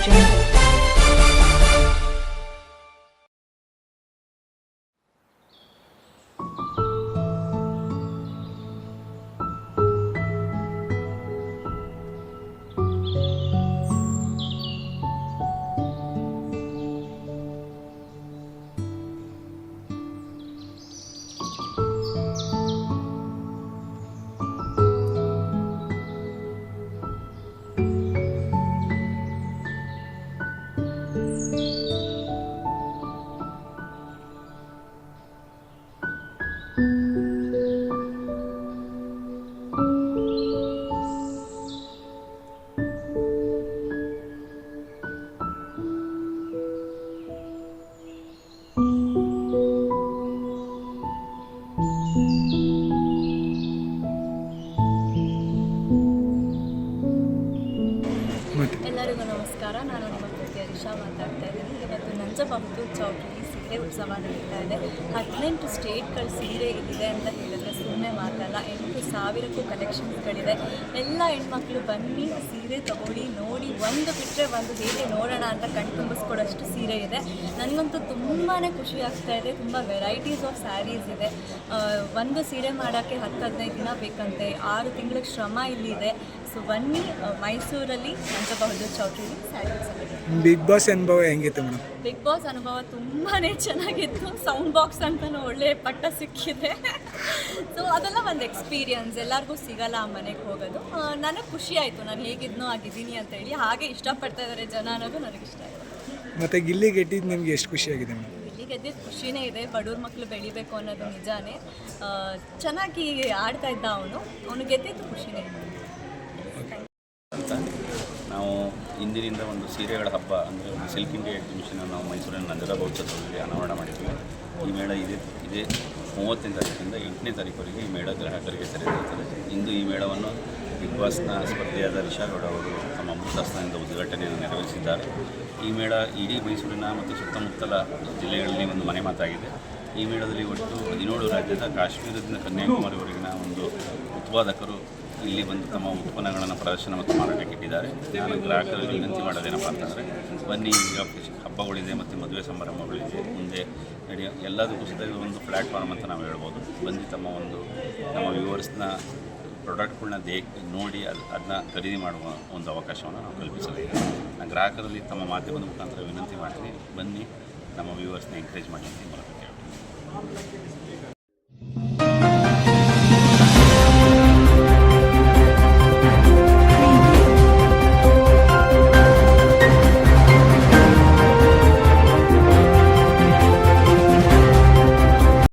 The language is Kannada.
Jungle. ಎಲ್ಲರಿಗೂ ನಮಸ್ಕಾರ. ನಾನು ನಿಮ್ಮ ಜೊತೆ ರಿಷಾ ಮಾತಾಡ್ತಾ ಇದ್ದೀನಿ. ಇವತ್ತು ನಂಜಬಹುದು ಚೌಟ್ರಿಲಿ ಸೀರೆ ಉತ್ಸವ ನಡೀತಾ ಇದೆ. 18 ಸ್ಟೇಟ್ಗಳ ಸೀರೆ ಇಲ್ಲಿದೆ ಅಂತ ಹೇಳಿದ್ರೆ ಸುಮ್ಮನೆ ಮಾತಲ್ಲ. 8,000ಕ್ಕೂ ಕಲೆಕ್ಷನ್ಸ್ಗಳಿದೆ. ಎಲ್ಲ ಹೆಣ್ಮಕ್ಳು ಬನ್ನಿ, ಸೀರೆ ತಗೊಳ್ಳಿ, ನೋಡಿ, ಒಂದು ಬಿಟ್ಟರೆ ಒಂದು ಹೇಗೆ ನೋಡೋಣ ಅಂತ ಕಣ್ತುಂಬಿಸ್ಕೊಡೋಷ್ಟು ಸೀರೆ ಇದೆ. ನನಗಂತೂ ತುಂಬಾ ಖುಷಿ ಆಗ್ತಾ ಇದೆ. ತುಂಬ ವೆರೈಟೀಸ್ ಆಫ್ ಸ್ಯಾರೀಸ್ ಇದೆ. ಒಂದು ಸೀರೆ ಮಾಡೋಕ್ಕೆ 10-15 ದಿನ ಬೇಕಂತೆ. 6 ತಿಂಗಳ ಶ್ರಮ ಇಲ್ಲಿದೆ. ಸೊ ಬನ್ನಿ, ಮೈಸೂರಲ್ಲಿ ನಂಜಬಹುದು ಚೌಟ್ರಿಲಿ ಸ್ಯಾರಿ ಉತ್ಸವ. ಬಿಗ್ ಬಾಸ್ ಅನುಭವ ಹೆಂಗಿತ್ತು ಮೇಡಮ್? ಬಿಗ್ ಬಾಸ್ ಅನುಭವ ತುಂಬಾ ಚೆನ್ನಾಗಿತ್ತು. ಸೌಂಡ್ ಬಾಕ್ಸ್ ಅಂತಲೂ ಒಳ್ಳೆ ಪಟ್ಟ ಸಿಕ್ಕಿದೆ. ಸೊ ಅದೆಲ್ಲ ಒಂದು ಎಕ್ಸ್ಪೀರಿಯನ್ಸ್, ಎಲ್ಲರಿಗೂ ಸಿಗಲ್ಲ ಆ ಮನೆಗೆ ಹೋಗೋದು. ನನಗೆ ಖುಷಿ ಆಯಿತು, ನಾನು ಹೇಗಿದ್ನೋ ಆಗಿದ್ದೀನಿ ಅಂತೇಳಿ. ಹಾಗೆ ಇಷ್ಟಪಡ್ತಾ ಇದ್ದಾರೆ ಜನ ಅನ್ನೋದು ನನಗೆ ಇಷ್ಟ ಆಯಿತು. ಮತ್ತು ಗಿಲ್ಲಿ ಗೆದ್ದಿದ್ದು ನಿಮಗೆ ಎಷ್ಟು ಖುಷಿಯಾಗಿದೆ ಮೇಡಮ್? ಗಿಲ್ಲಿ ಗೆದ್ದಿದ್ದು ಖುಷಿನೇ ಇದೆ. ಬಡವ್ರ ಮಕ್ಕಳು ಬೆಳಿಬೇಕು ಅನ್ನೋದು ನಿಜಾನೇ. ಚೆನ್ನಾಗಿ ಆಡ್ತಾ ಇದ್ದ ಅವನು ಗೆದ್ದಿದ್ದು ಖುಷಿನೇ ಇದೆ. ಅಂತ ನಾವು ಇಂದಿನಿಂದ ಒಂದು ಸೀರೆಗಳ ಹಬ್ಬ ಅಂದರೆ ಒಂದು ಸಿಲ್ಕ್ ಇಂಡಿಯಾ ಎಕ್ಸಿಬಿಷನ್ ನಾವು ಮೈಸೂರಿನ ನಂಜರಬಹುದು ಚೌಟ್ರಿಯಲ್ಲಿ ಅನಾವರಣ ಮಾಡಿದ್ದೀವಿ. ಈ ಮೇಳ ಇದೇ 30ನೇ ತಾರೀಕಿಂದ 8ನೇ ತಾರೀಕುವರೆಗೆ ಈ ಮೇಳ ಗ್ರಾಹಕರಿಗೆ ತೆರೆದಿರುತ್ತದೆ. ಇಂದು ಈ ಮೇಳವನ್ನು ಬಿಗ್ ಬಾಸ್ನ ಸ್ಪರ್ಧೆಯಾದ ರಿಷಾ ಗೌಡ ಅವರು ತಮ್ಮ ಅಮೃತಾಸನದಿಂದ ಉದ್ಘಾಟನೆಯನ್ನು ನೆರವೇರಿಸಿದ್ದಾರೆ. ಈ ಮೇಳ ಇಡೀ ಮೈಸೂರಿನ ಮತ್ತು ಸುತ್ತಮುತ್ತಲ ಜಿಲ್ಲೆಗಳಲ್ಲಿ ಒಂದು ಮನೆ ಮಾತಾಗಿದೆ. ಈ ಮೇಳದಲ್ಲಿ ಒಟ್ಟು 17 ರಾಜ್ಯದ ಕಾಶ್ಮೀರದಿಂದ ಕನ್ಯಾಕುಮಾರಿವರೆಗಿನ ಒಂದು ಉತ್ಪಾದಕರು ಇಲ್ಲಿ ಬಂದು ತಮ್ಮ ಉತ್ಪನ್ನಗಳನ್ನು ಪ್ರದರ್ಶನ ಮತ್ತು ಮಾರಾಟಕ್ಕೆ ಇಟ್ಟಿದ್ದಾರೆ. ನಾನು ಗ್ರಾಹಕರಿಗೆ ವಿನಂತಿ ಮಾಡೋದೇನಪ್ಪ ಅಂತಂದರೆ, ಬನ್ನಿ, ಈಗ ಹಬ್ಬಗಳಿದೆ ಮತ್ತು ಮದುವೆ ಸಮಾರಂಭಗಳಿದೆ, ಮುಂದೆ ನಡೆಯೋ ಎಲ್ಲದಕ್ಕೂ ಸಹ ಒಂದು ಪ್ಲ್ಯಾಟ್ಫಾರ್ಮ್ ಅಂತ ನಾವು ಹೇಳ್ಬೋದು. ಬಂದು ನಮ್ಮ ವ್ಯೂವರ್ಸ್ನ ಪ್ರಾಡಕ್ಟ್ಗಳನ್ನ ನೋಡಿ ಅದನ್ನ ಖರೀದಿ ಮಾಡುವ ಒಂದು ಅವಕಾಶವನ್ನು ನಾವು ಕಲ್ಪಿಸಲಿದೆ. ನಾನು ಗ್ರಾಹಕರಲ್ಲಿ ತಮ್ಮ ಮಾಧ್ಯಮದ ಮುಖಾಂತರ ವಿನಂತಿ ಮಾಡ್ತೀನಿ, ಬನ್ನಿ, ನಮ್ಮ ವ್ಯೂವರ್ಸ್ನ ಎಂಕರೇಜ್ ಮಾಡಿ ಅಂತ ಮೂಲಕ ಕೇಳ್ತೀನಿ.